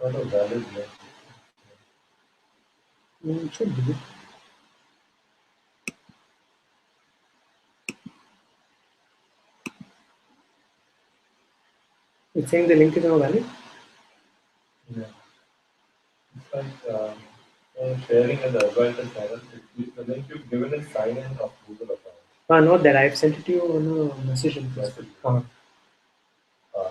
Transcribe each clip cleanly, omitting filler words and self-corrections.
Not a valid link. It should be. It's saying the link is not valid. Yeah. It's like sharing an advantage channel. The link you've given is sign in of Google account. Not that. I've sent it to you on a message on Facebook. Message. Ah. Uh,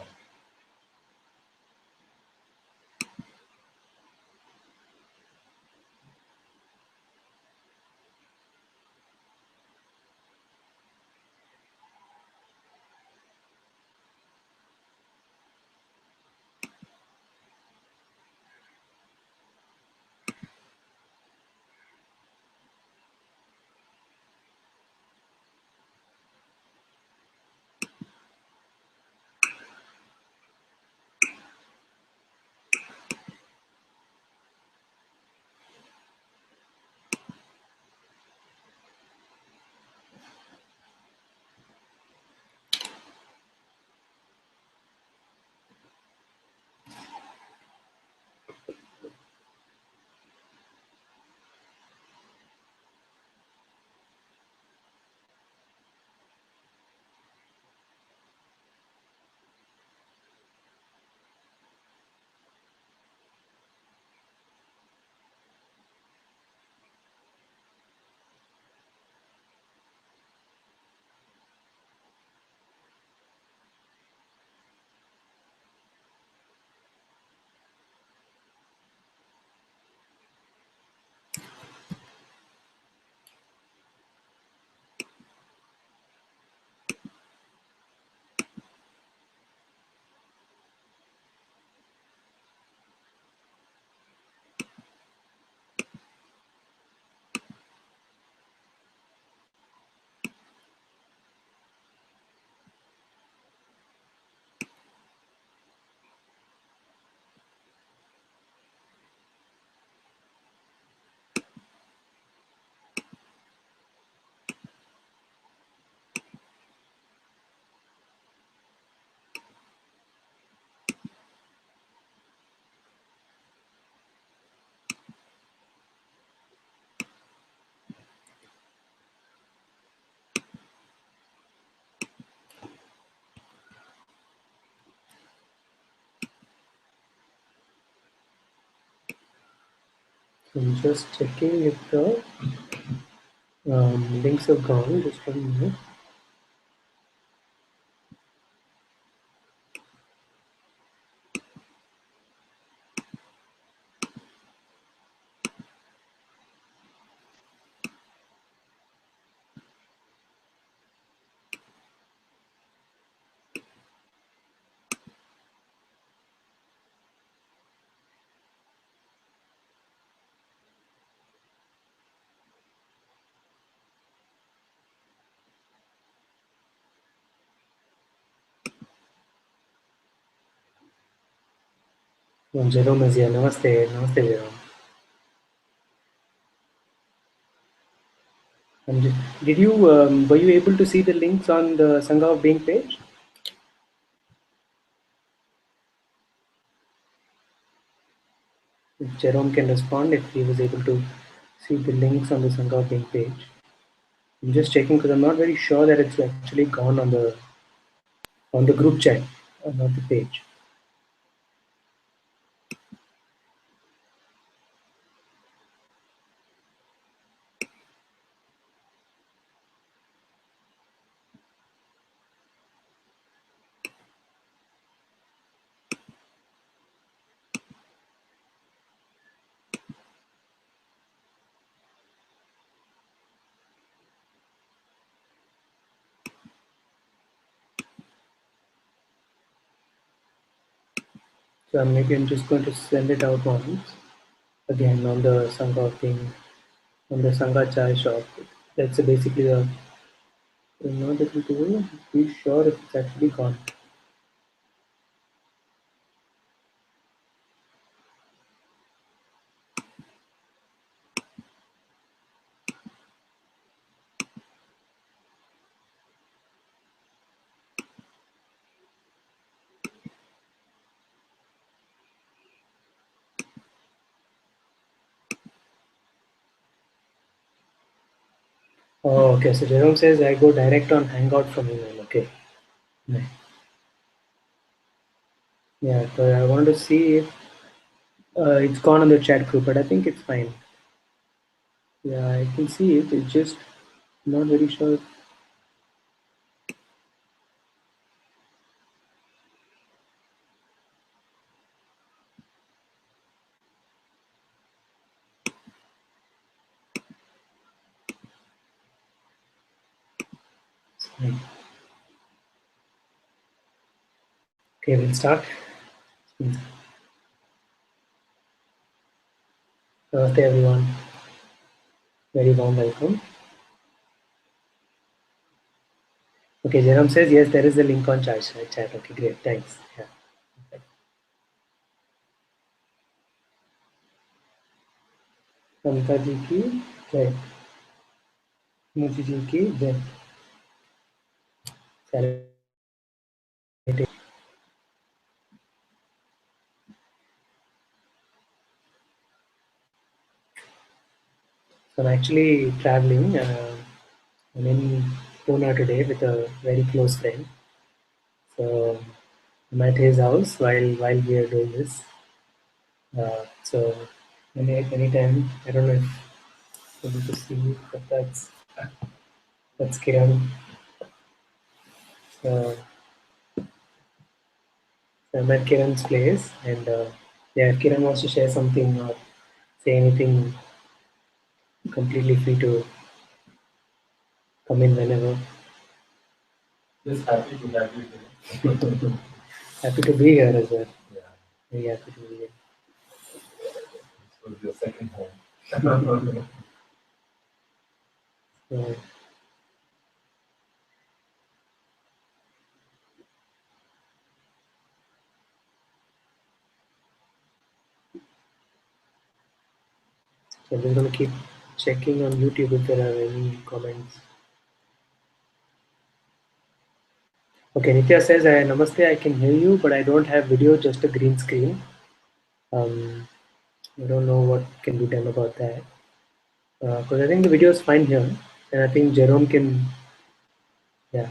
I'm just checking if the links have gone. Just 1 minute. Jerome is here. Namaste. Namaste, Jerome. Did you were you able to see the links on the Sangha of Being page? If Jerome can respond if he was able to see the links on the Sangha of Being page. I'm just checking because I'm not very sure that it's actually gone on the group chat, not the page. So maybe I'm just going to send it out once again on the Sangha thing, on the Sangha Chai shop. That's basically the. I'm not able to be sure if it's actually gone. Oh, okay. So Jerome says I go direct on Hangout from email. Okay. Nice. Yeah, so I want to see if it's gone on the chat group, but I think it's fine. Yeah, I can see it. It's just not very sure. Okay, we'll start. Namaste, everyone. Very warm welcome. Okay, Jerome says yes, there is a link on chat. Okay, great. Thanks. Yeah. ममता जी की जय, मोदी जी की जय. So I'm actually traveling. I'm in Pune today with a very close friend. So I'm at his house while we are doing this. So anytime, I don't know if you're able to see, but that's Kiran. So I'm at Kiran's place, and yeah, if Kiran wants to share something or say anything, completely free to come in whenever. Just happy to have you here. Happy to be here as well. Yeah, Very happy to be here. this was your second home. So, so I'm just gonna keep checking on YouTube if there are any comments. Okay, Nitya says, Namaste, I can hear you, but I don't have video, just a green screen. I don't know what can be done about that. Because I think the video is fine here, and I think Jerome can, yeah.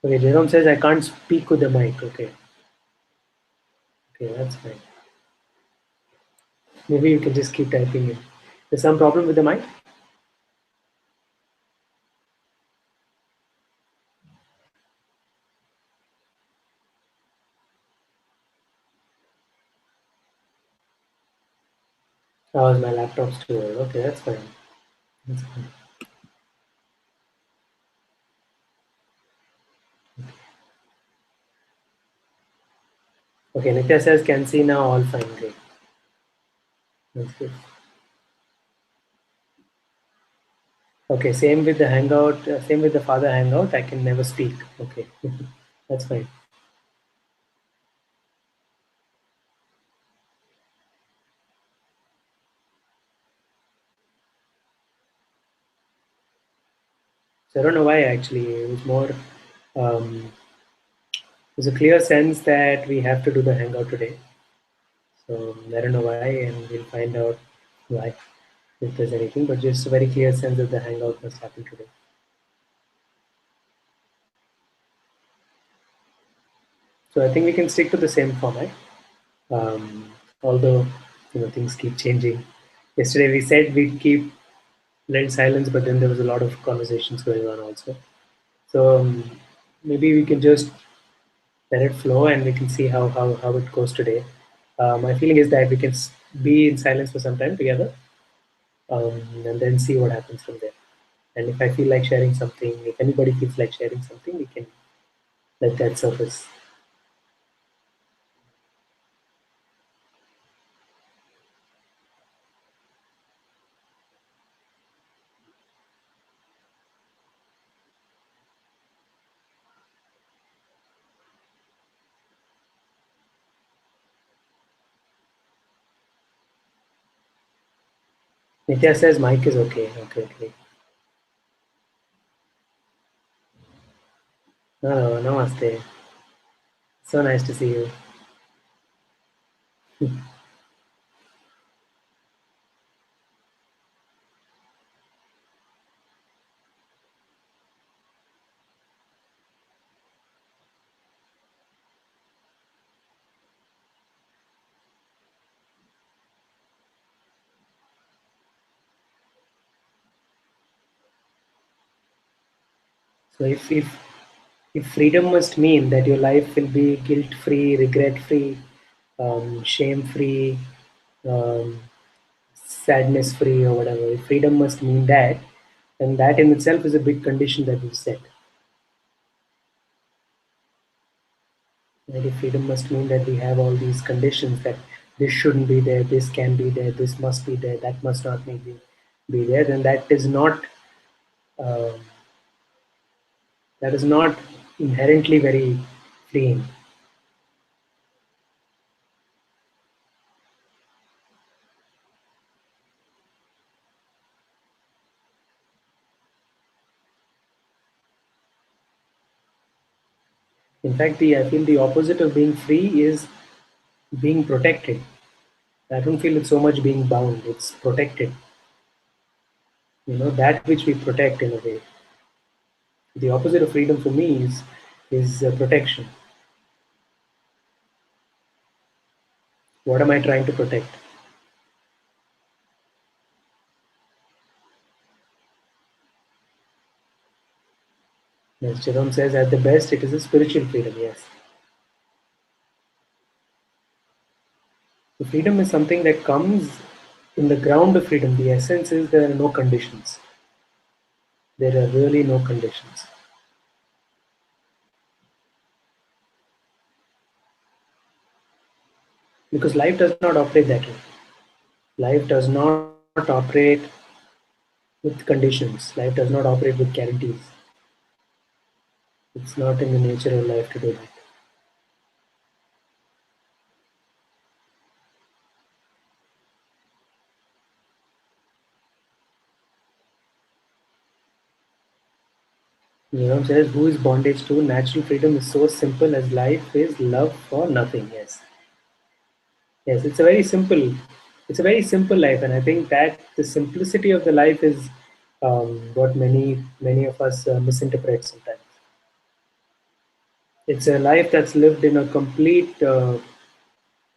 Okay, Jerome says, I can't speak with the mic. Okay, okay, that's fine. Maybe you can just keep typing in. There's some problem with the mic? Oh, is my laptop still on? Okay, that's fine. That's fine. Okay, Nitya says, can see now, all fine, great. That's good. Okay, same with the Hangout, same with the Father Hangout, I can never speak. Okay, that's fine. So I don't know why actually. It was more, there's a clear sense that we have to do the Hangout today. So I don't know why, and we'll find out why if there's anything, but just a very clear sense that the Hangout must happen today. So I think we can stick to the same format. Although things keep changing. Yesterday we said we'd keep lend silence, but then there was a lot of conversations going on also. So maybe we can just let it flow and we can see how it goes today. My feeling is that we can be in silence for some time together and then see what happens from there. And if I feel like sharing something, if anybody feels like sharing something, we can let that surface. Nitya says mic is okay. Okay, okay. Hello, namaste. So nice to see you. So if freedom must mean that your life will be guilt-free, regret-free, shame-free, um, sadness-free, or whatever, if freedom must mean that, then that in itself is a big condition that we've set. Right? If freedom must mean that we have all these conditions that this shouldn't be there, this can be there, this must be there, that must not be there, then um, that is not inherently very freeing. In fact, I feel the opposite of being free is being protected. I don't feel it's so much being bound, it's protected. That which we protect in a way. The opposite of freedom for me is protection. What am I trying to protect? As Jerome says, at the best, it is a spiritual freedom, yes. The freedom is something that comes in the ground of freedom. The essence is there are no conditions. There are really no conditions. Because life does not operate that way. Life does not operate with conditions. Life does not operate with guarantees. It's not in the nature of life to do that. Says, who is bondage to? Natural freedom is so simple as life is love for nothing. Yes. Yes, it's a very simple life. And I think that the simplicity of the life is what many of us misinterpret sometimes. It's a life that's lived in a complete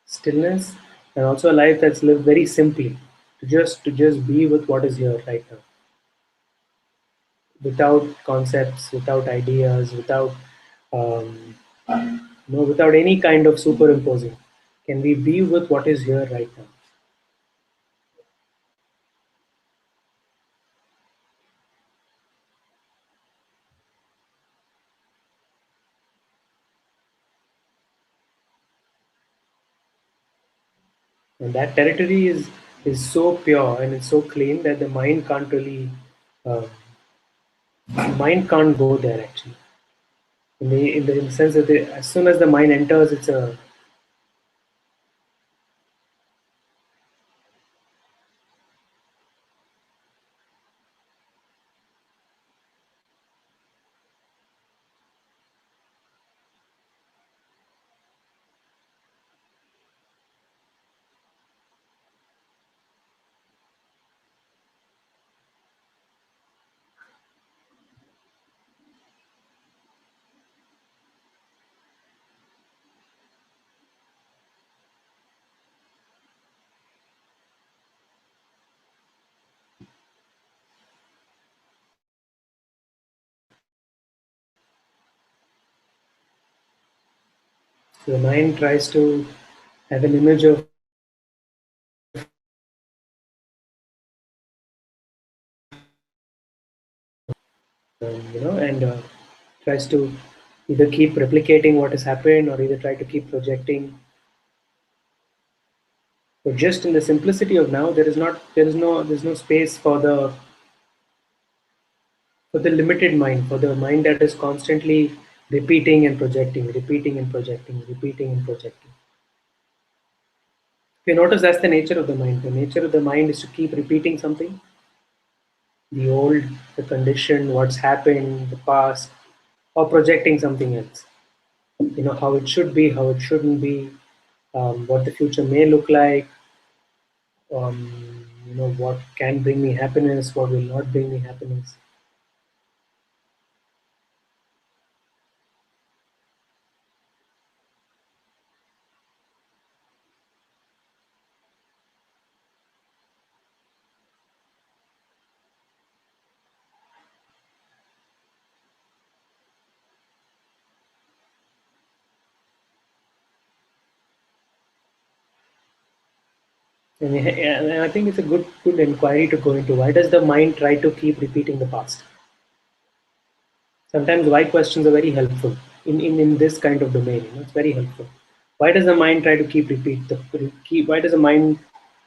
stillness, and also a life that's lived very simply, to just be with what is here right now, without concepts, without ideas, um, without any kind of superimposing. Can we be with what is here right now? And that territory is so pure and it's so clean that the uh, mind can't go there actually. In the sense that as soon as the mind enters, it's a the mind tries to have an image of and tries to either keep replicating what has happened or either try to keep projecting. But just in the simplicity of now, there's no space for the limited mind, for the mind that is constantly repeating and projecting, repeating and projecting, repeating and projecting. If you notice, that's the nature of the mind. The nature of the mind is to keep repeating something, the old, the condition, what's happened, the past, or projecting something else. How it should be, how it shouldn't be, what the future may look like, what can bring me happiness, what will not bring me happiness. And I think it's a good inquiry to go into. Why does the mind try to keep repeating the past? Sometimes why questions are very helpful in this kind of domain. It's very helpful. Why does the mind try to keep repeat the keep? Why does the mind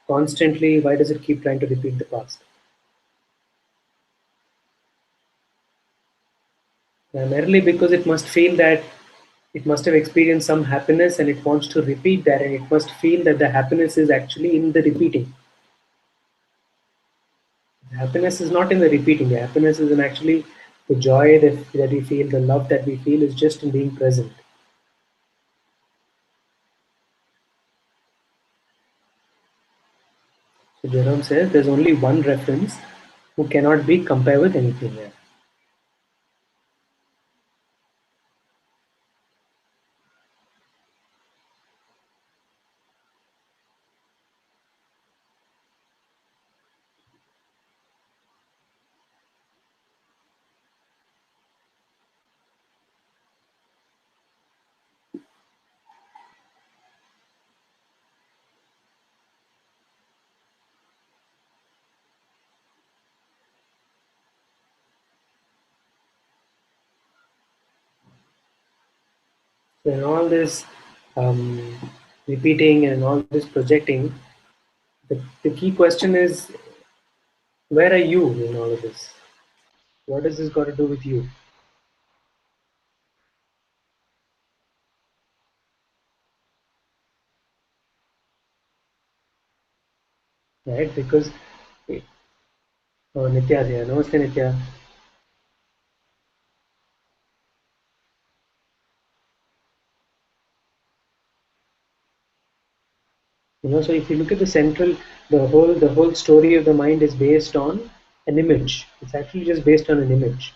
constantly? Why does it keep trying to repeat the past? Primarily because it must feel that it must have experienced some happiness and it wants to repeat that, and it must feel that the happiness is actually in the repeating. The happiness is not in the repeating. The happiness is in actually the joy that we feel, the love that we feel is just in being present. So Jerome says there's only one reference who cannot be compared with anything else. So in all this um, repeating and all this projecting, the key question is, where are you in all of this? What does this got to do with you? Right? Because Nitya is here. Namaste, Nitya. So if you look at the whole story of the mind is based on an image. It's actually just based on an image.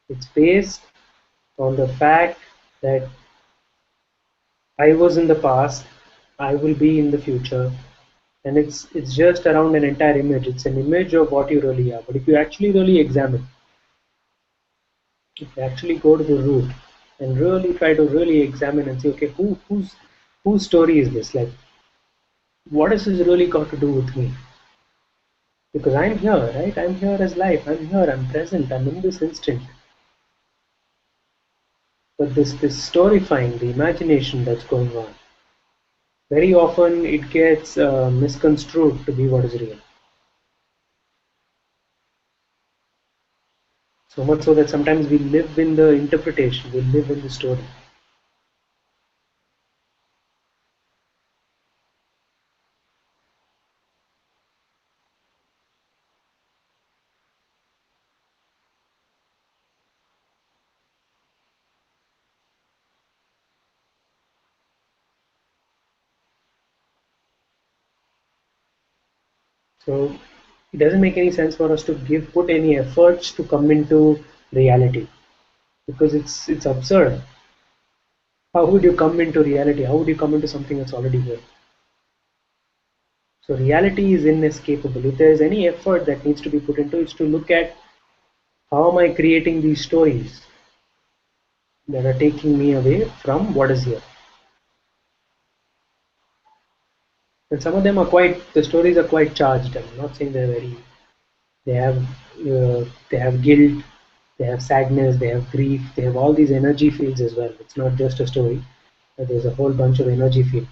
It's based on the fact that I was in the past, I will be in the future, and it's just around an entire image. It's an image of what you really are. But if you actually really examine, if you actually go to the root and really try to really examine and say, okay, whose story is this? Like, what has this really got to do with me? Because I'm here, right? I'm here as life. I'm here. I'm present. I'm in this instant. But this storifying, the imagination that's going on, very often it gets misconstrued to be what is real. So much so that sometimes we live in the interpretation, we live in the story. So it doesn't make any sense for us to put any efforts to come into reality, because it's absurd. How would you come into reality? How would you come into something that's already here? So reality is inescapable. If there is any effort that needs to be put into it, it's to look at how am I creating these stories that are taking me away from what is here. And some of them are the stories are quite charged. I'm not saying they're very, they have, they have guilt, they have sadness, they have grief, they have all these energy fields as well. It's not just a story, but there's a whole bunch of energy field.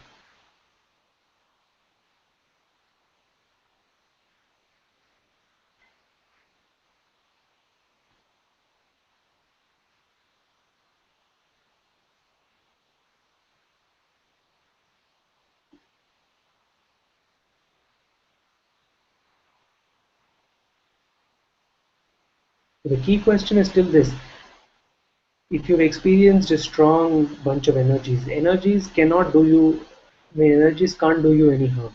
The key question is still this: if you've experienced a strong bunch of energies cannot do you, I mean, energies can't do you any harm.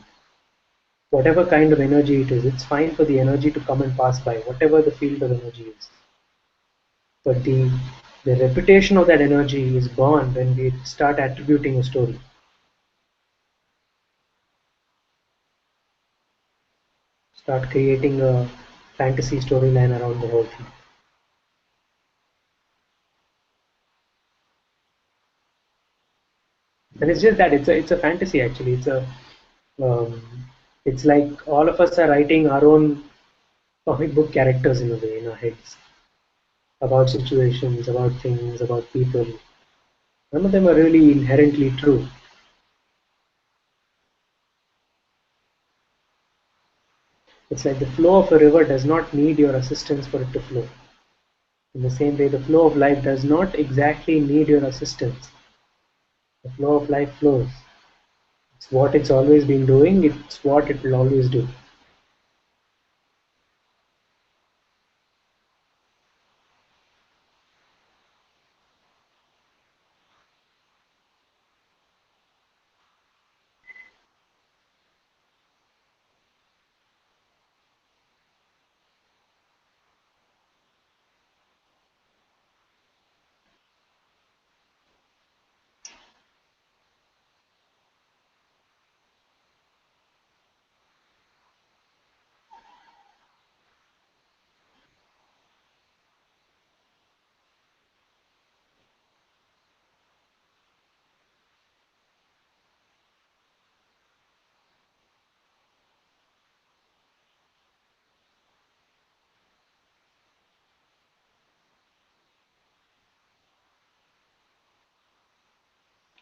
Whatever kind of energy it is, it's fine for the energy to come and pass by, whatever the field of energy is. But the reputation of that energy is born when we start attributing a story, start creating a fantasy storyline around the whole thing. And it's just that it's a fantasy actually. Um, It's like all of us are writing our own comic book characters in a way in our heads about situations, about things, about people. None of them are really inherently true. It's like the flow of a river does not need your assistance for it to flow. In the same way, the flow of life does not exactly need your assistance. The flow of life flows. It's what it's always been doing, it's what it will always do.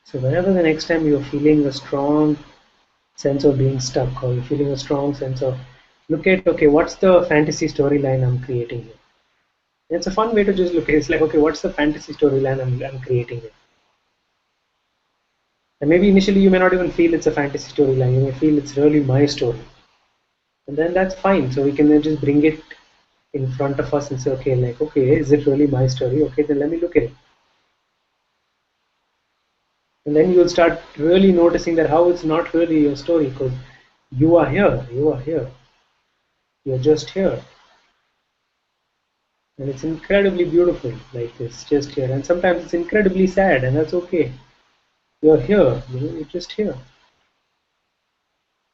So, whenever the next time you're feeling a strong sense of being stuck, or you're feeling a strong sense of look at, okay, what's the fantasy storyline I'm creating here? It's a fun way to just look at it. It's like, okay, what's the fantasy storyline I'm creating here? And maybe initially you may not even feel it's a fantasy storyline. You may feel it's really my story. And then that's fine. So we can then just bring it in front of us and say, okay, like, okay, is it really my story? Okay, then let me look at it. And then you'll start really noticing that how it's not really your story because you are here, you're just here. And it's incredibly beautiful, like this, just here. And sometimes it's incredibly sad, and that's okay. You're here, you're just here.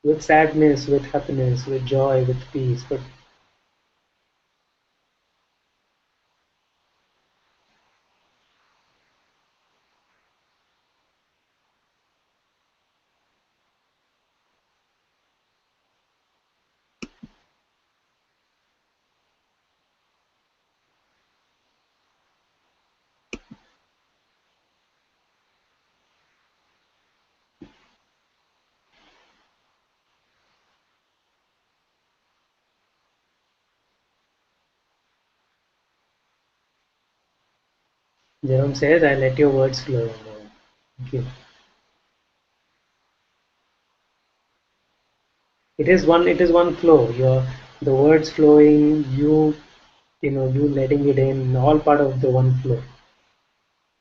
With sadness, with happiness, with joy, with peace. But Jerome says, I let your words flow. Thank you. It is one flow. The words flowing, you letting it in, all part of the one flow.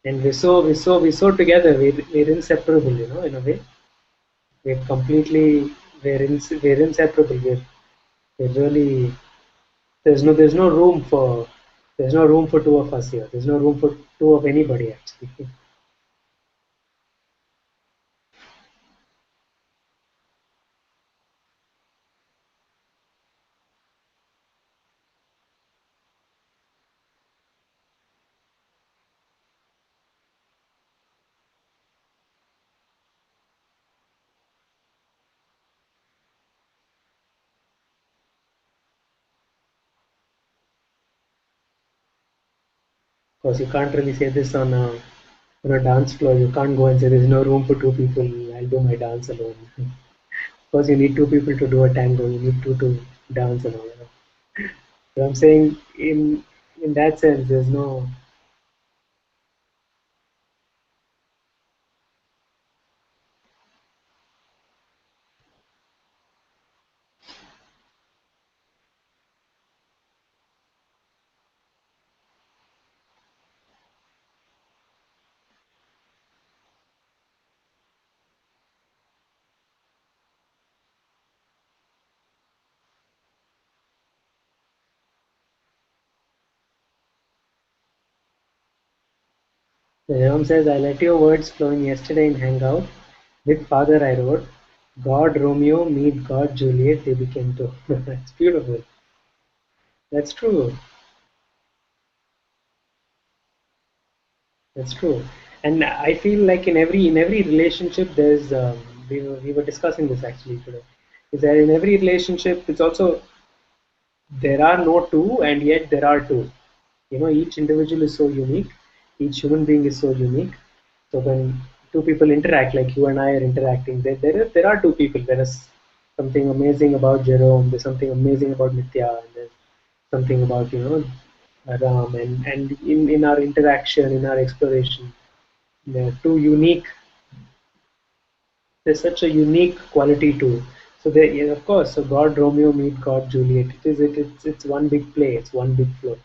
And we're so together. We're inseparable, in a way. We're completely, we're inseparable. We're really, there's no room for two of us here. There's no room for two of anybody actually. Because you can't really say this on a dance floor. You can't go and say there's no room for two people. I'll do my dance alone. Because you need two people to do a tango. You need two to dance and all. So I'm saying in that sense, there's no. The Ram says, I let your words flowing yesterday in Hangout. With father I wrote, God Romeo meet God Juliet, they became two. That's beautiful. That's true. That's true. And I feel like in every relationship, we were discussing this actually today. Is that in every relationship, it's also there are no two, and yet there are two. Each individual is so unique. Each human being is so unique. So when two people interact, like you and I are interacting, there are two people. There is something amazing about Jerome. There's something amazing about Nitya, and there's something about Ram, and in our interaction, in our exploration, they're two unique. There's such a unique quality too. So they, yeah, of course, so God Romeo meet God Juliet. It's one big play. It's one big flow.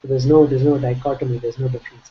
So there's no dichotomy. There's no difference.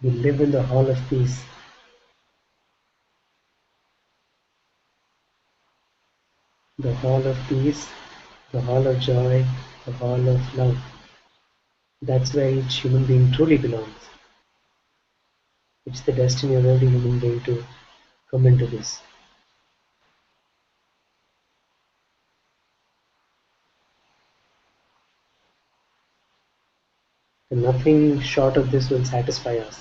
We live in the hall of peace, the hall of peace, the hall of joy, the hall of love. That's where each human being truly belongs. It's the destiny of every human being to come into this. And nothing short of this will satisfy us.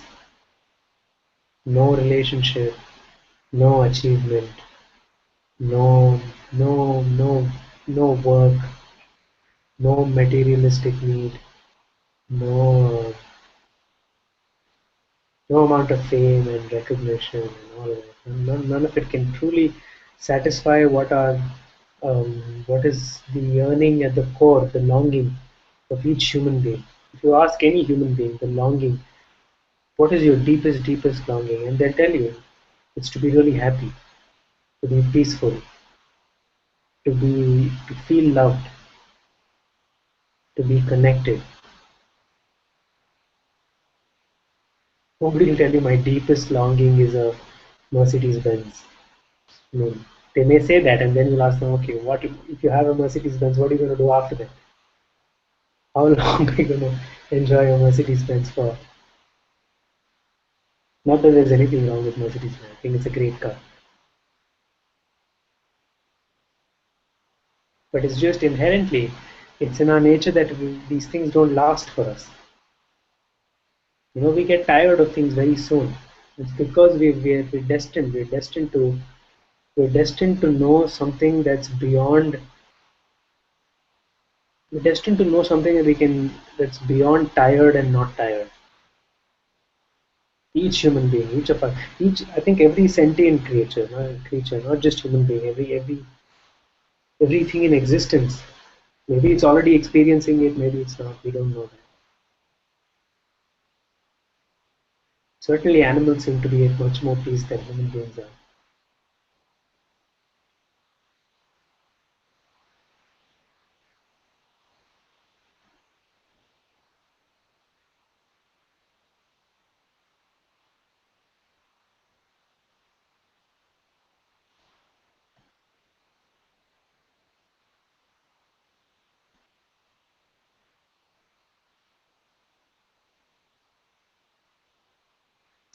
No relationship, no achievement, no, no work, no materialistic need, no, no amount of fame and recognition and all of that. None of it can truly satisfy what is the yearning at the core, the longing of each human being. If you ask any human being, the longing, what is your deepest longing? And they'll tell you, it's to be really happy, to be peaceful, to feel loved, to be connected. Nobody will tell you my deepest longing is a Mercedes Benz. I mean, they may say that, and then you'll ask them, okay, what if you have a Mercedes Benz? What are you going to do after that? How long are you going to enjoy a Mercedes Benz for? Not that there's anything wrong with Mercedes Benz. I think it's a great car, but it's just inherently, it's in our nature that these things don't last for us. We get tired of things very soon. It's because we're destined. We're destined to know something that's beyond. We're destined to know something that's beyond tired and not tired. Each human being, each of us, I think every sentient creature, not just human being, everything in existence. Maybe it's already experiencing it, maybe it's not. We don't know that. Certainly, animals seem to be at much more peace than human beings are.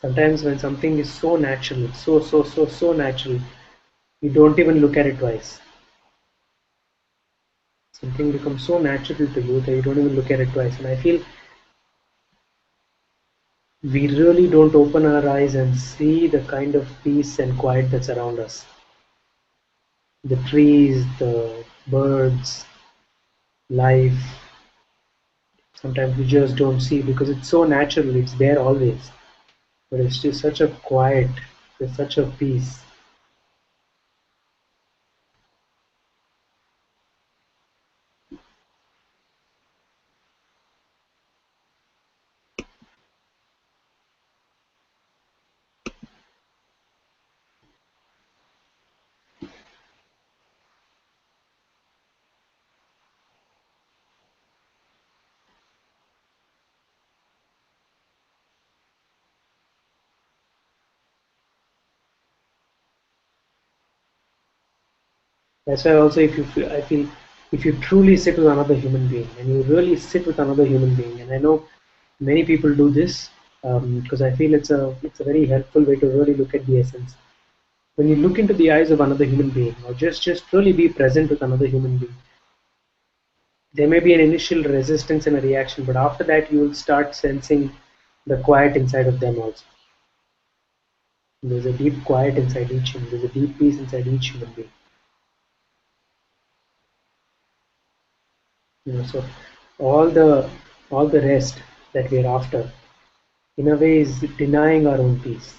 Sometimes when something is so natural, so natural, you don't even look at it twice. Something becomes so natural to you that you don't even look at it twice. And I feel we really don't open our eyes and see the kind of peace and quiet that's around us. The trees, the birds, life. Sometimes we just don't see because it's so natural, it's there always. But it's just such a quiet, there's such a peace. That's why also I feel if you truly sit with another human being and you really sit with another human being, and I know many people do this because I feel it's a very helpful way to really look at the essence. When you look into the eyes of another human being, or just really be present with another human being, there may be an initial resistance and a reaction, but after that you will start sensing the quiet inside of them also. There's a deep quiet inside each human. There's a deep peace inside each human being. So all the rest that we're after, in a way, is denying our own peace.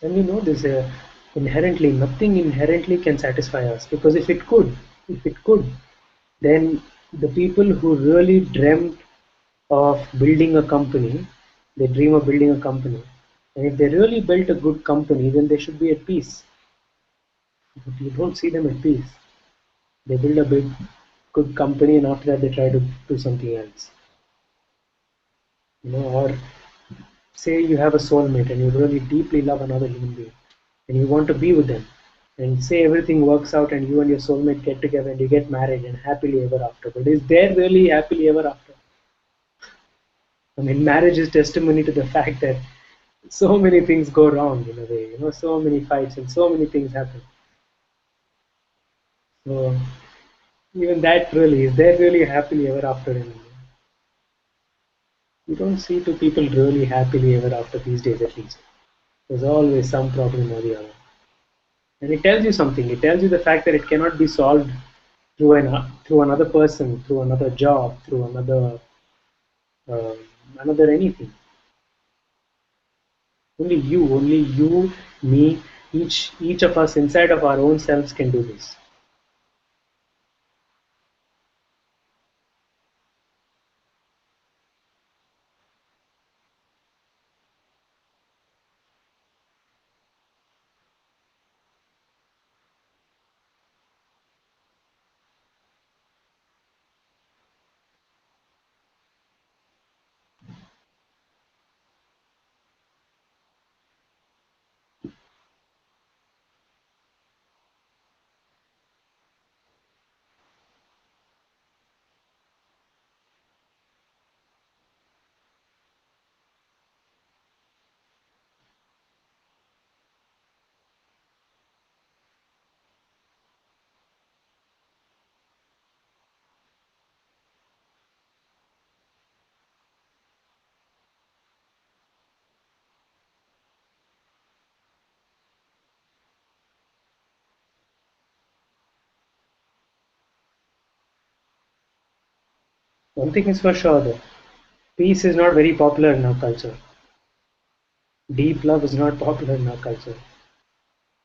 And we know this inherently, nothing inherently can satisfy us because if it could, then the people who really dreamt of building a company, they dream of building a company. And if they really built a good company, then they should be at peace. But you don't see them at peace. They build a big, good company, and after that, they try to do something else. Or say you have a soulmate and you really deeply love another human being, and you want to be with them, and say everything works out, and you and your soulmate get together and you get married and happily ever after. But is there really happily ever after? I mean, marriage is testimony to the fact that so many things go wrong in a way, so many fights and so many things happen. So even that really, is there really happily ever after anymore? You don't see two people really happily ever after these days at least. There's always some problem or the other. And it tells you something. It tells you the fact that it cannot be solved through another person, through another job, through um, another anything. Only you, me, Each of us inside of our own selves can do this. One thing is for sure though, peace is not very popular in our culture. Deep love is not popular in our culture.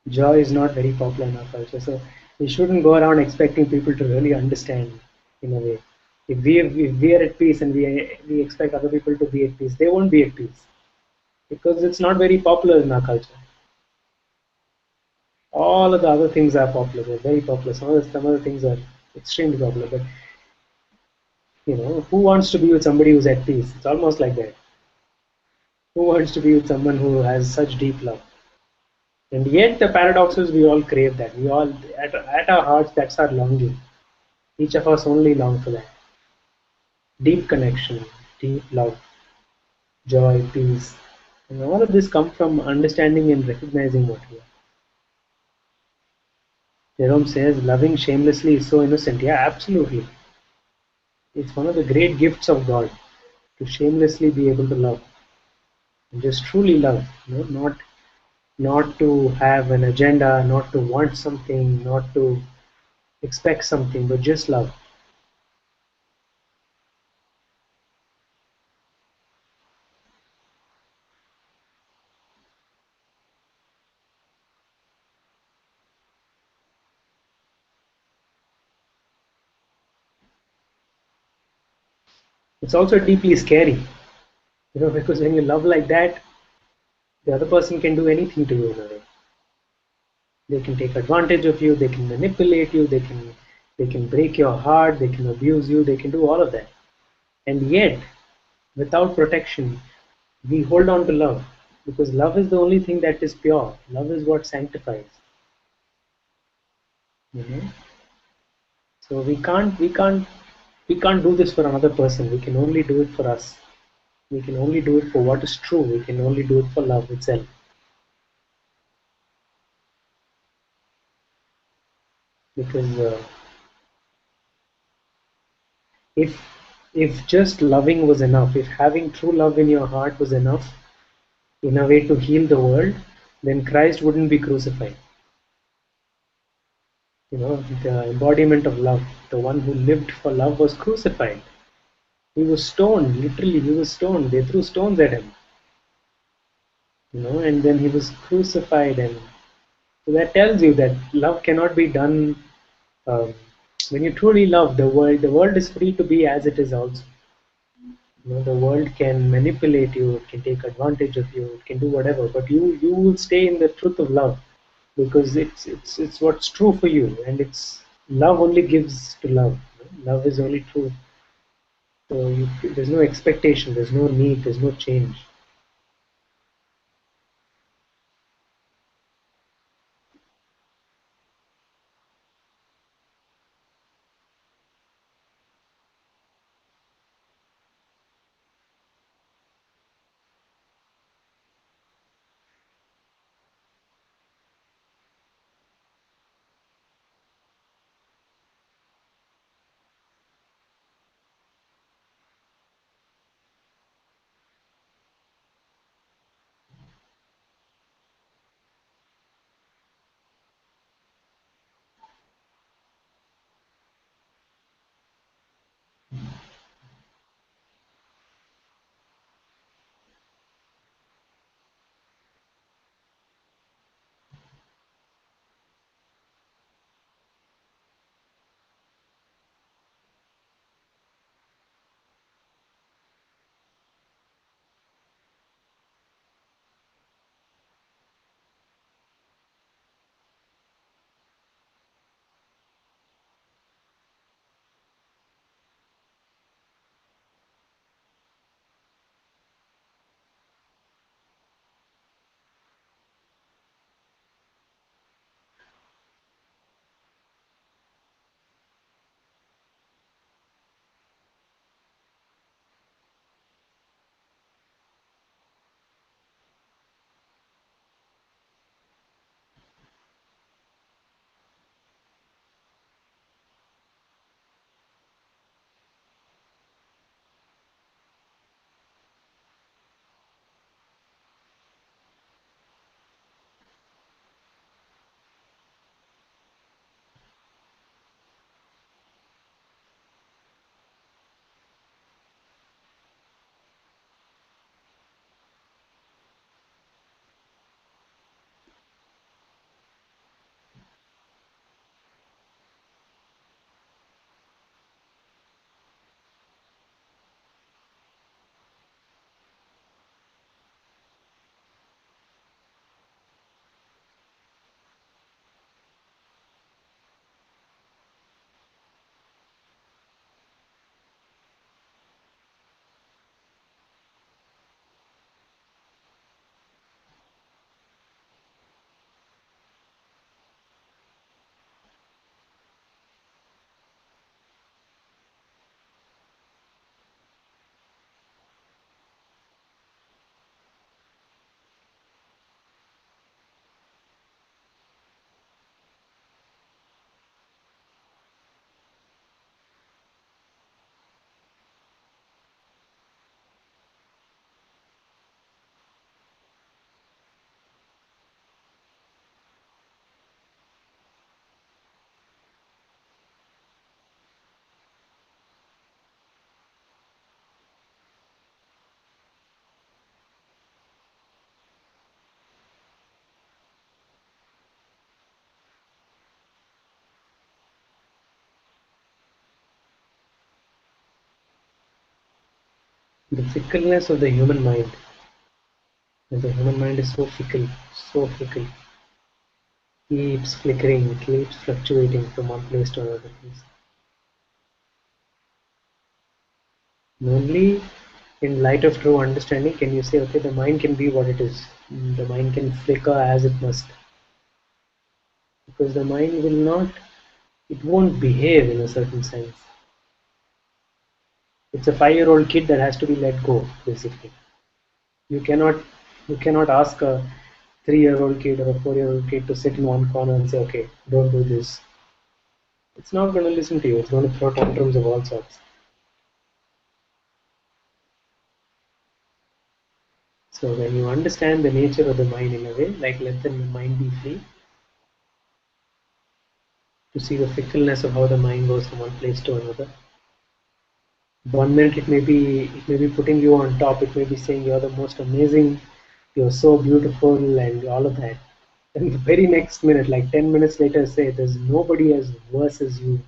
Joy is not very popular in our culture. So we shouldn't go around expecting people to really understand in a way. If we are at peace and we expect other people to be at peace, they won't be at peace because it's not very popular in our culture. All of the other things are popular, they're very popular. Some other things are extremely popular, but who wants to be with somebody who's at peace? It's almost like that. Who wants to be with someone who has such deep love? And yet the paradox is we all crave that. We all at our hearts that's our longing. Each of us only long for that. Deep connection, deep love, joy, peace. And all of this come from understanding and recognizing what we are. Jerome says loving shamelessly is so innocent. Yeah, absolutely. It's one of the great gifts of God to shamelessly be able to love and just truly love. Not to have an agenda, not to want something, not to expect something, but just love. It's also deeply scary, because when you love like that, the other person can do anything to you in a way. They can take advantage of you, they can manipulate you, they can break your heart, they can abuse you, they can do all of that. And yet, without protection, we hold on to love because love is the only thing that is pure. Love is what sanctifies. You know? So we can't do this for another person. We can only do it for us. We can only do it for what is true. We can only do it for love itself. Because if if just loving was enough, if having true love in your heart was enough in a way to heal the world, then Christ wouldn't be crucified. The embodiment of love, the one who lived for love was crucified. He was stoned, literally he was stoned. They threw stones at him. And then he was crucified, and so that tells you that love cannot be done. um, when you truly love the world is free to be as it is also. The world can manipulate you, it can take advantage of you, it can do whatever, but you will stay in the truth of love because it's what's true for you, and it's love only gives to love. Love is only true. So there's no expectation, there's no need, there's no change. The fickleness of the human mind. And the human mind is so fickle, so fickle. Keeps flickering, keeps fluctuating from one place to another place. And only in light of true understanding can you say, okay, the mind can be what it is. The mind can flicker as it must. Because the mind will not, it won't behave in a certain sense. It's a 5-year-old kid that has to be let go, basically. You cannot you cannot ask a 3-year-old kid or a 4-year-old kid to sit in one corner and say, okay, don't do this. It's not going to listen to you. It's going to throw tantrums of all sorts. So when you understand the nature of the mind in a way, like let the mind be free, to see the fickleness of how the mind goes from one place to another. One minute it may be putting you on top. It may be saying you're the most amazing, you're so beautiful, and all of that. And the very next minute, like 10 minutes later, say there's nobody as worse as you.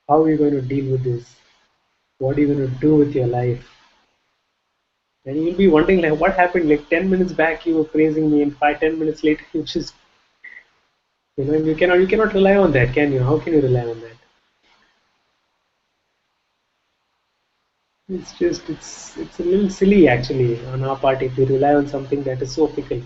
How are you going to deal with this? What are you going to do with your life? And you'll be wondering like what happened? Like 10 minutes back you were praising me, and 5, 10 minutes later you just you cannot rely on that, can you? How can you rely on that? It's a little silly actually on our part if we rely on something that is so fickle.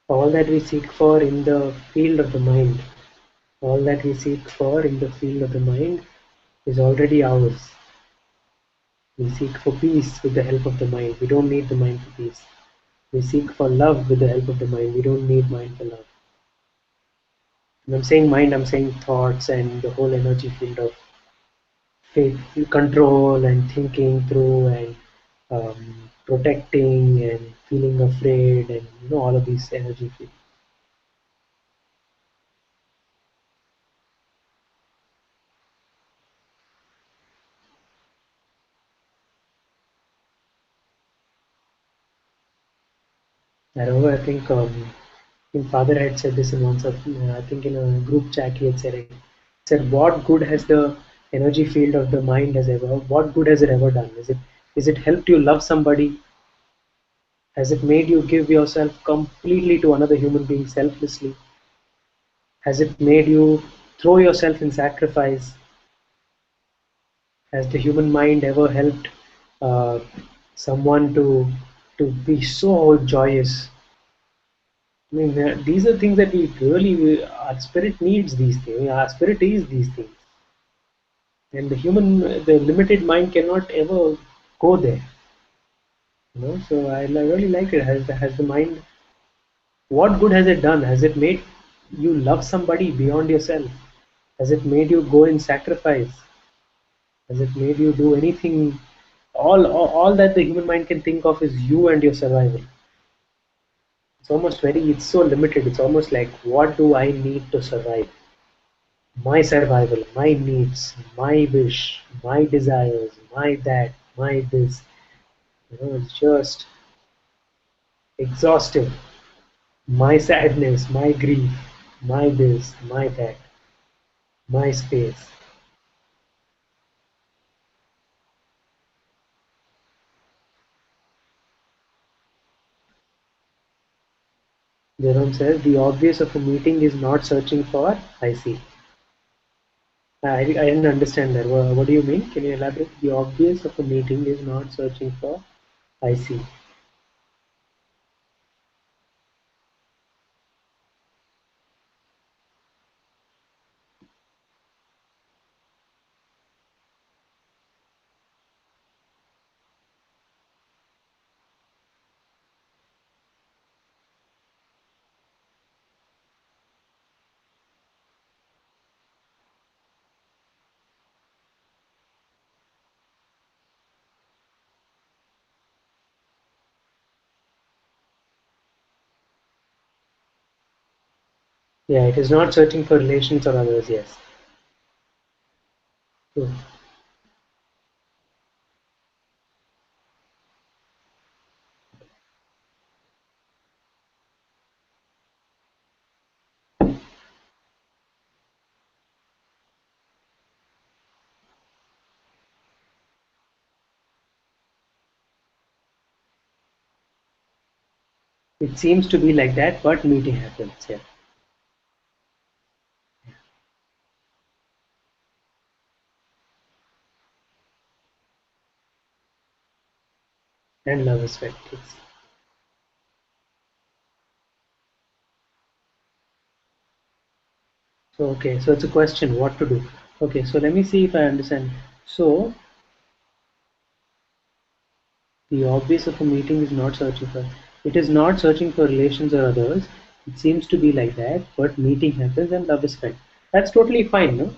All that we seek for in the field of the mind, all that we seek for in the field of the mind is already ours. We seek for peace with the help of the mind. We don't need the mind for peace. We seek for love with the help of the mind. We don't need mind for love. When I'm saying mind, I'm saying thoughts and the whole energy field of faith, control and thinking through and protecting and feeling afraid and all of these energy fields. I remember, I think Father had said this in once of, I think in a group chat he had said, what good has the energy field of the mind what good has it ever done? Is it helped you love somebody? Has it made you give yourself completely to another human being selflessly? Has it made you throw yourself in sacrifice? Has the human mind ever helped uh, someone to be so joyous? I mean, these are things that our spirit needs these things. Our spirit is these things, and the limited mind cannot ever go there. So I really like it. Has the mind? What good has it done? Has it made you love somebody beyond yourself? Has it made you go in sacrifice? Has it made you do anything? All that the human mind can think of is you and your survival. It's so limited. It's almost like, what do I need to survive? My survival, my needs, my wish, my desires, my that, my this. It's just exhaustive. My sadness, my grief, my this, my that, my space. Jerome says the obvious of a meeting is not searching for. I see. I didn't understand that. What do you mean? Can you elaborate? The obvious of a meeting is not searching for. I see. Yeah, it is not searching for relations or others. Yes. True. It seems to be like that, but meeting happens. Yeah. And love is felt. Yes. So okay, so it's a question what to do. Okay, so let me see if I understand. So the obvious of a meeting is not searching for. It is not searching for relations or others. It seems to be like that, but meeting happens and love is felt. That's totally fine, no?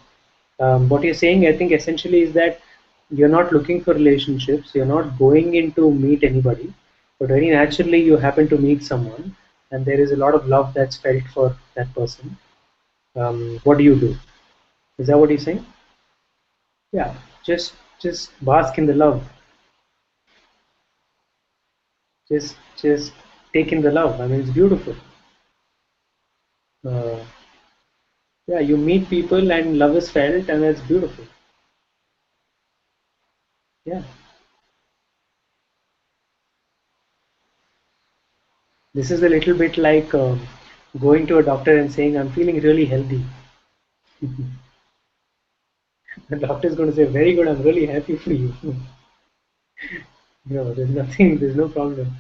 What you're saying, I think, essentially is that you're not looking for relationships. You're not going in to meet anybody, but very naturally you happen to meet someone, and there is a lot of love that's felt for that person. What do you do? Is that what you're saying? Yeah, just bask in the love. Just take in the love. I mean, it's beautiful. Uh, yeah, you meet people and love is felt, and that's beautiful. Yeah, this is a little bit like going to a doctor and saying, "I'm feeling really healthy." The doctor is going to say, "Very good. I'm really happy for you." No, there's nothing. There's no problem.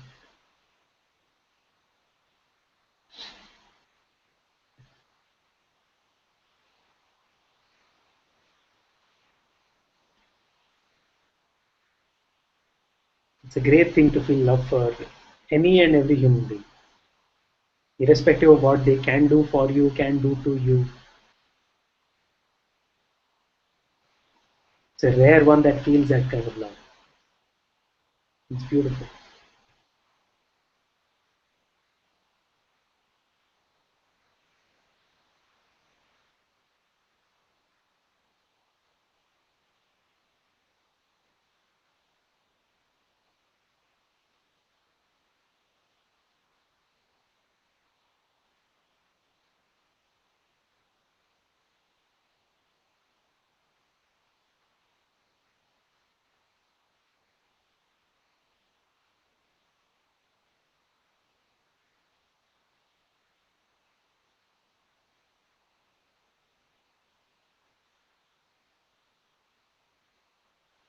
It's a great thing to feel love for any and every human being, irrespective of what they can do for you, can do to you. It's a rare one that feels that kind of love. It's beautiful.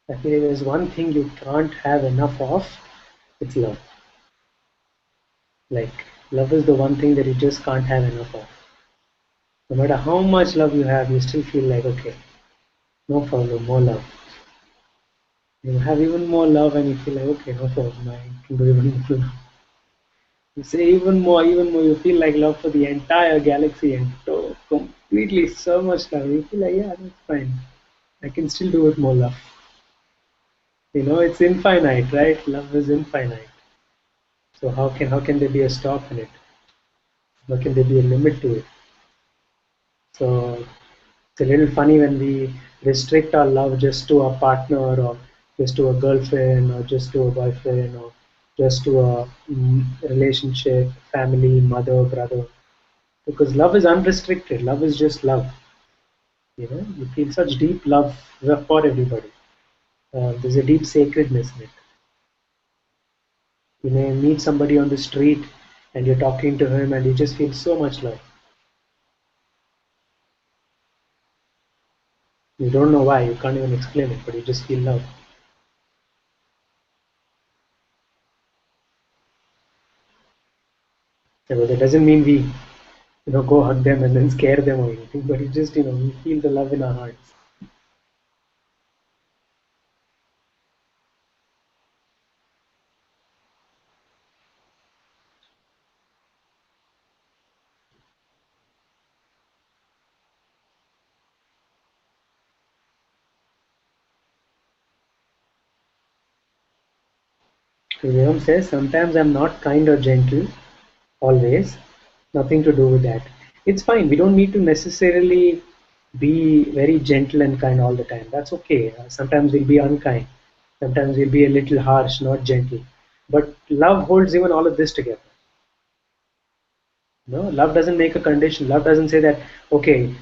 I feel there's one thing you can't have enough of. It's love. Like love is the one thing that you just can't have enough of. No matter how much love you have, you still feel like okay, no problem, more love. You have even more love, and you feel like okay, no problem, I can do even more love. You say even more. You feel like love for the entire galaxy and completely so much love. You feel like yeah, that's fine. I can still do with more love. You know, it's infinite, right? Love is infinite. So how can there be a stop in it? How can there be a limit to it? So it's a little funny when we restrict our love just to a partner or just to a girlfriend or just to a boyfriend or just to a relationship, family, mother, brother. Because love is unrestricted. Love is just love. You feel such deep love for everybody. There's a deep sacredness in it. You may meet somebody on the street and you're talking to him and you just feel so much love. You don't know why, you can't even explain it, but you just feel love. So that doesn't mean we, go hug them and then scare them or anything, but you just, we feel the love in our hearts. So Jayam says, sometimes I'm not kind or gentle, always. Nothing to do with that. It's fine. We don't need to necessarily be very gentle and kind all the time. That's okay. Sometimes we'll be unkind. Sometimes we'll be a little harsh, not gentle. But love holds even all of this together. No, love doesn't make a condition. Love doesn't say that, okay,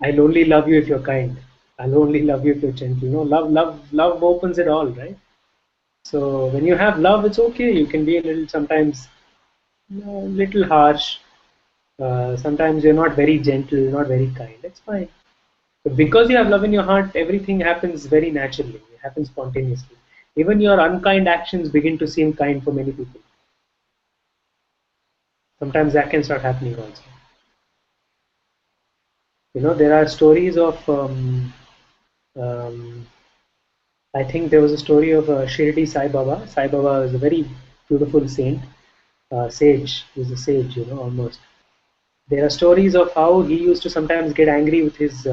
I'll only love you if you're kind. I'll only love you if you're gentle. No, love opens it all, right? So when you have love, it's okay. You can be a little sometimes, little harsh. Sometimes you're not very gentle, not very kind. It's fine. But because you have love in your heart, everything happens very naturally. It happens spontaneously. Even your unkind actions begin to seem kind for many people. Sometimes that can start happening also. There are stories of. Um, I think there was a story of Shirdi Sai Baba. Sai Baba is a very beautiful saint, sage. He's a sage, almost. There are stories of how he used to sometimes get angry with his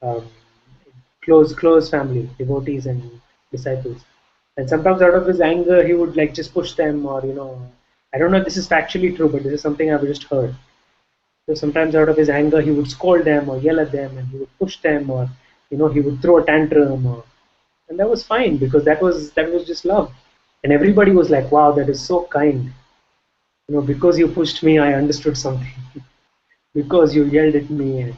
um, close family, devotees and disciples. And sometimes out of his anger, he would like just push them, or I don't know if this is factually true, but this is something I've just heard. So sometimes out of his anger, he would scold them or yell at them, and he would push them, or he would throw a tantrum, and that was fine because that was just love, and everybody was like, "Wow, that is so kind." Because you pushed me, I understood something. Because you yelled at me, and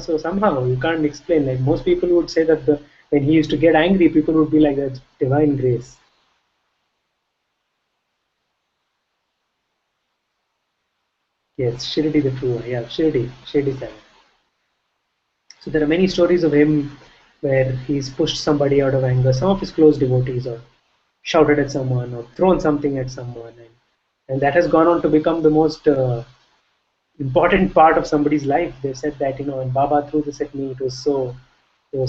so somehow you can't explain. Like most people would say that when he used to get angry, people would be like, "That's divine grace." Yes, Shirdi the true one. Yeah, Shirdi Sai. So there are many stories of him where he's pushed somebody out of anger, some of his close devotees, or shouted at someone, or thrown something at someone, and that has gone on to become the most important part of somebody's life. They said that when Baba threw this at me, there was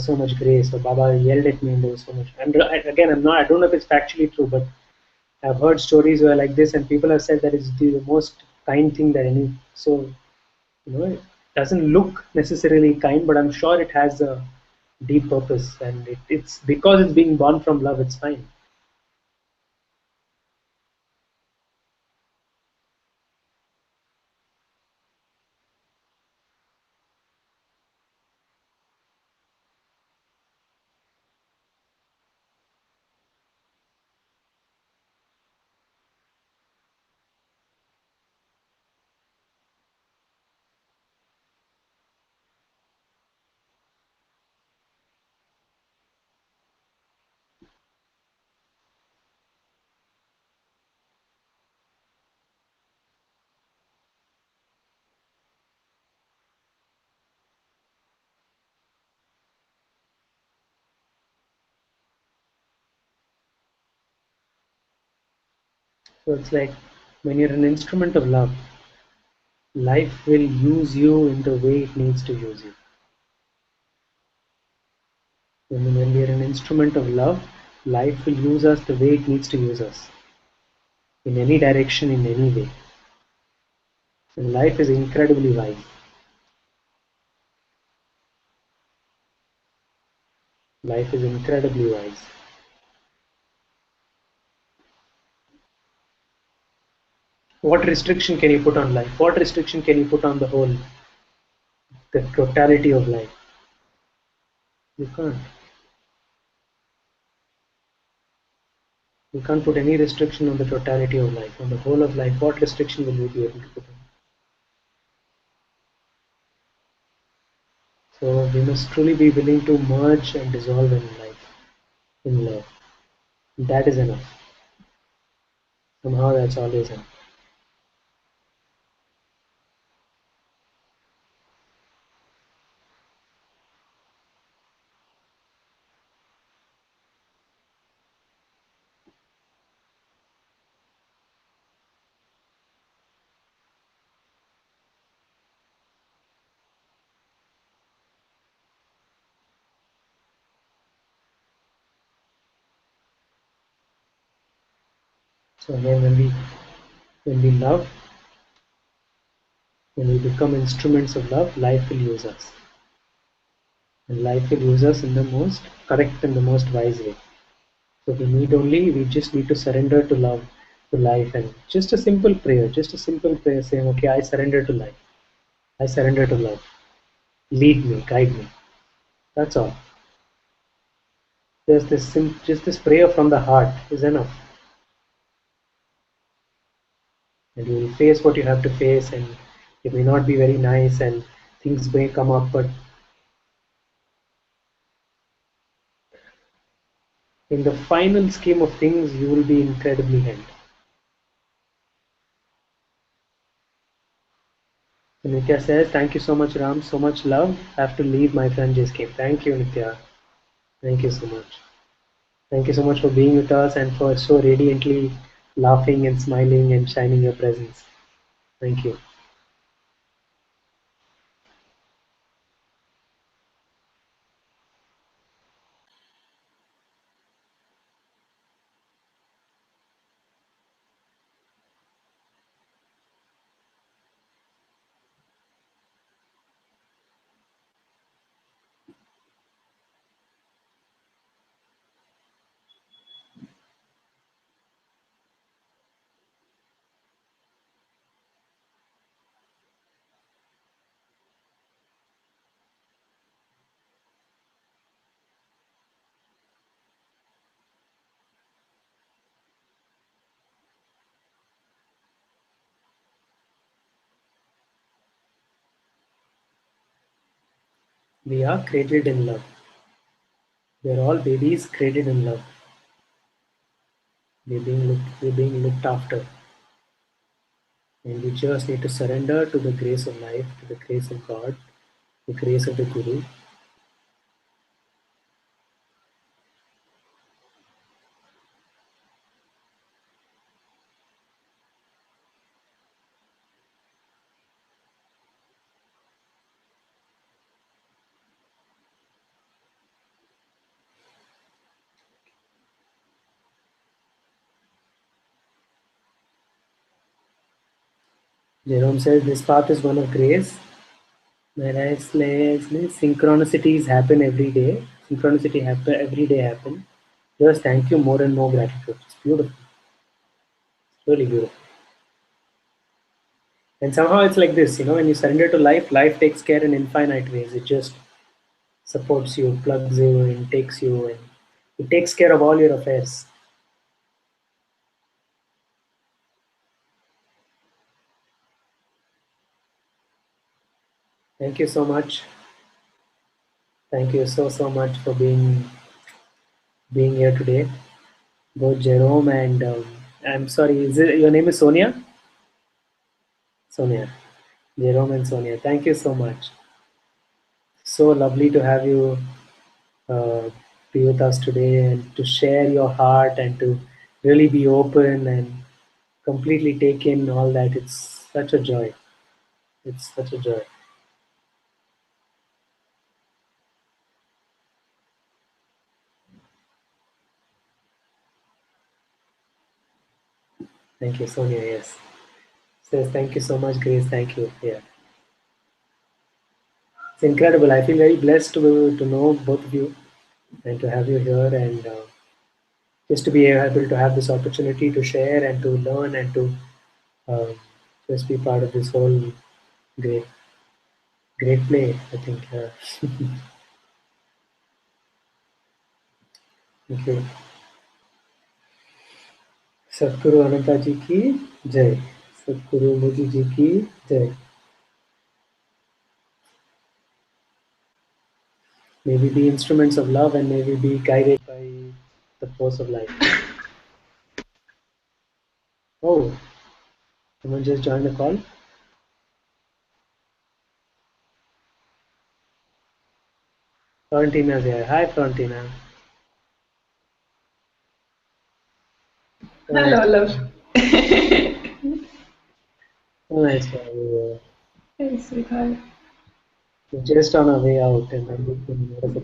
so much grace, or Baba yelled at me and there was so much. And again, I don't know if it's factually true, but I've heard stories where like this, and people have said that it's the most kind thing that any. So it doesn't look necessarily kind, but I'm sure it has a deep purpose, and it's because it's being born from love. It's fine. So it's like when you're an instrument of love, life will use you in the way it needs to use you. When we are an instrument of love, life will use us the way it needs to use us, in any direction, in any way. And life is incredibly wise. Life is incredibly wise. What restriction can you put on life? What restriction can you put on the totality of life? You can't. You can't put any restriction on the totality of life, on the whole of life. What restriction will you be able to put on? So we must truly be willing to merge and dissolve in life, in love. That is enough. Somehow that's always enough. So again, when we love, when we become instruments of love, life will use us. And life will use us in the most correct and the most wise way. So we just need to surrender to love, to life, and just a simple prayer saying, okay, I surrender to life. I surrender to love. Lead me, guide me. That's all. Just this prayer from the heart is enough. And you will face what you have to face, and it may not be very nice, and things may come up, but in the final scheme of things, you will be incredibly held. So Nitya says, thank you so much, Ram. So much love. I have to leave. My friend just came. Thank you, Nitya. Thank you so much. Thank you so much for being with us and for so radiantly laughing and smiling and shining your presence. Thank you. We are created in love. We are all babies created in love. We're being looked after. And we just need to surrender to the grace of life, to the grace of God, the grace of the Guru. Jerome says this path is one of grace. Whereas synchronicities happen every day. Synchronicity happen every day happen. Just thank you more and more gratitude. It's beautiful. It's really beautiful. And somehow it's like this, when you surrender to life, life takes care in infinite ways. It just supports you, plugs you in, takes you in. It takes care of all your affairs. Thank you so much. Thank you so much for being here today. Both Jerome and I'm sorry, your name is Sonia? Sonia. Jerome and Sonia. Thank you so much. So lovely to have you uh, be with us today and to share your heart and to really be open and completely take in all that. It's such a joy. It's such a joy. Thank you, Sonia. Yes. Says thank you so much, Grace. Thank you. Yeah. It's incredible. I feel very blessed to know both of you and to have you here and just to be able to have this opportunity to share and to learn and to uh, just be part of this whole great, great play. I think. Thank you. सद्गुरु अनंता जी की जय. सद्गुरु Muji जी की जय. May we be instruments of love and may we be guided by the force of life. Oh, someone just joined the call. Florentina's here. Hi, Florentina. So nice, Hello, love. so nice to have you. Hey, sweetheart. We're just on our way out, and then we can notice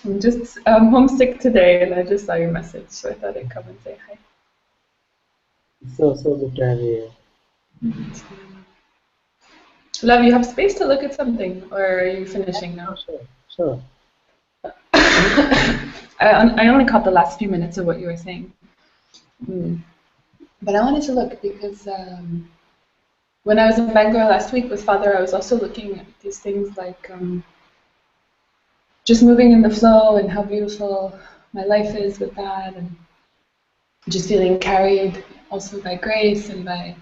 I'm just homesick today, and I just saw your message, so I thought I'd come and say hi. So good to have you here. Love, you have space to look at something, or are you finishing now? Sure. I only caught the last few minutes of what you were saying. But I wanted to look because when I was in Bangalore last week with Father, I was also looking at these things like just moving in the flow and how beautiful my life is with that, and just feeling carried also by grace and by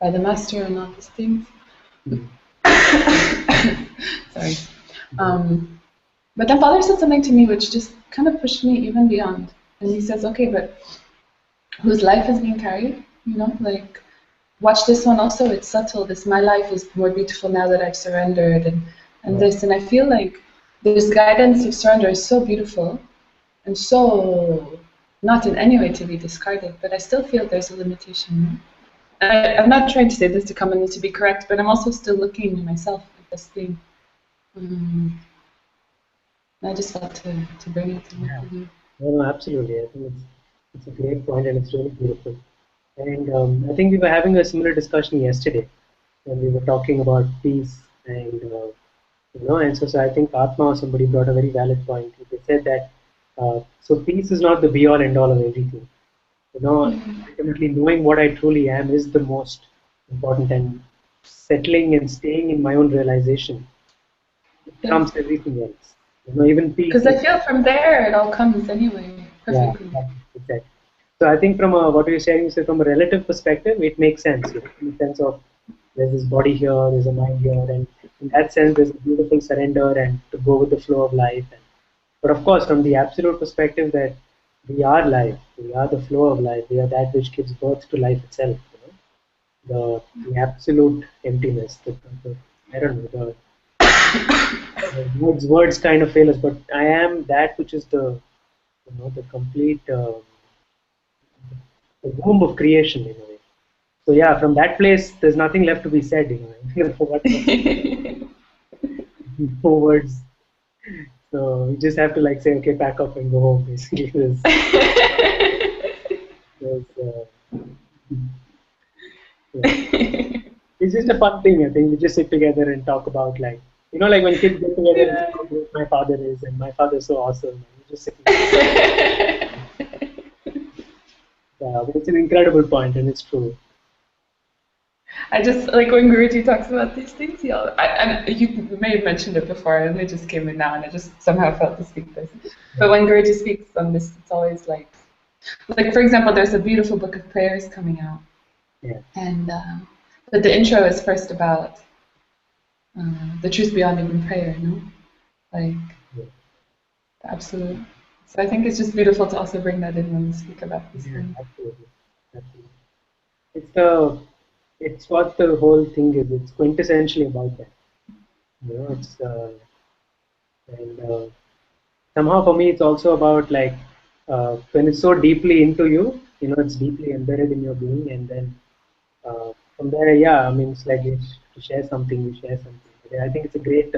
the master and all these things. Sorry. But then Father said something to me which just kind of pushed me even beyond. And he says, okay, but whose life is being carried? You know, like, watch this one also. It's subtle. This, my life is more beautiful now that I've surrendered, and this. And I feel like this guidance of surrender is so beautiful and so not in any way to be discarded, but I still feel there's a limitation. I'm not trying to say this to come in to be correct, but I'm also still looking at myself at this thing. I just felt to bring it to you. No, absolutely. I think it's a great point and it's really beautiful. And I think we were having a similar discussion yesterday when we were talking about peace and so I think Atma or somebody brought a very valid point. They said that so peace is not the be all end all of everything. Ultimately knowing what I truly am is the most important, and settling and staying in my own realization trumps everything else. Even peace. Because I feel from there it all comes anyway, perfectly. Yeah, exactly. So I think from what you're saying, you said from a relative perspective, it makes sense. In the sense of there's this body here, there's a mind here, and in that sense, there's a beautiful surrender and to go with the flow of life. But of course, from the absolute perspective that we are life, we are the flow of life, we are that which gives birth to life itself. The absolute emptiness. I don't know. Words kind of fail us, but I am that which is the complete the womb of creation in a way. So yeah, from that place, there's nothing left to be said. No words. So we just have to say, okay, pack up and go home. Basically, it's just a fun thing. I think we just sit together and talk about like when kids get together and say how great my father is and my father's so awesome. And we just sit together. Yeah, but it's an incredible point and it's true. I just like when Guruji talks about these things. And you may have mentioned it before, and it just came in now, and I just somehow felt to speak this. But when Guruji speaks on this, it's always like for example, there's a beautiful book of prayers coming out, and but the intro is first about the truth beyond even prayer, like the absolute. So I think it's just beautiful to also bring that in when we speak about these things. Absolutely. It's what the whole thing is. It's quintessentially about that. It's and somehow for me it's also about when it's so deeply into you, it's deeply embedded in your being, and then from there, yeah, I mean, it's like you share something, you share something. But I think it's a great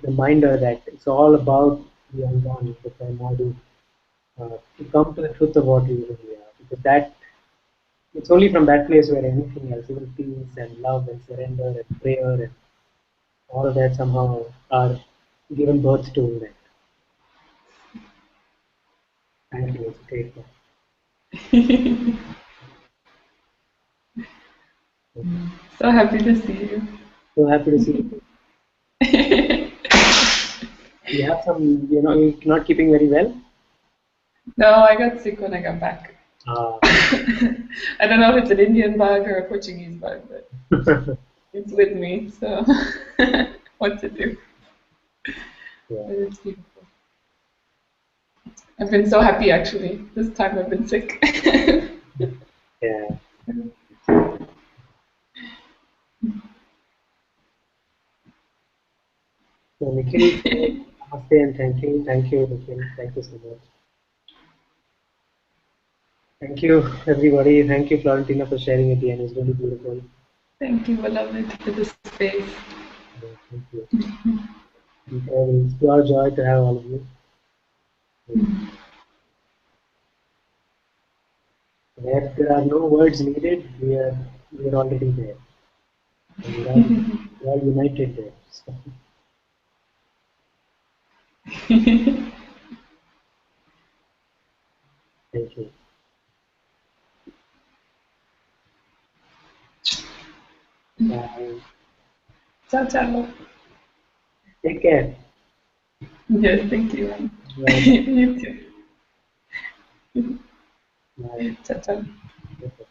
reminder that it's all about the ungone, the primordial, to come to the truth of what we really are, because that it's only from that place where anything else, even peace and love and surrender and prayer and all of that somehow are given birth to that. Thank you. It's a great one. So happy to see you. So happy to see you. You have some, you're not keeping very well. No, I got sick when I got back. I don't know if it's an Indian bug or a Portuguese bug, but it's with me, so what to do? Yeah. But it's beautiful. I've been so happy actually. This time I've been sick. Yeah. So Nikhil, namaste and thank you. Thank you, Nikhil. Thank you so much. Thank you, everybody. Thank you, Florentina, for sharing at the end. It's really beautiful. Thank you, beloved, for the space. Yeah, thank you. It's pure joy to have all of you. Where there are no words needed, we are already there. And we are united there. So, thank you. Bye. Ciao, ciao. Take care. Yes, thank you. Bye. You too. Bye. Ciao, ciao. Okay.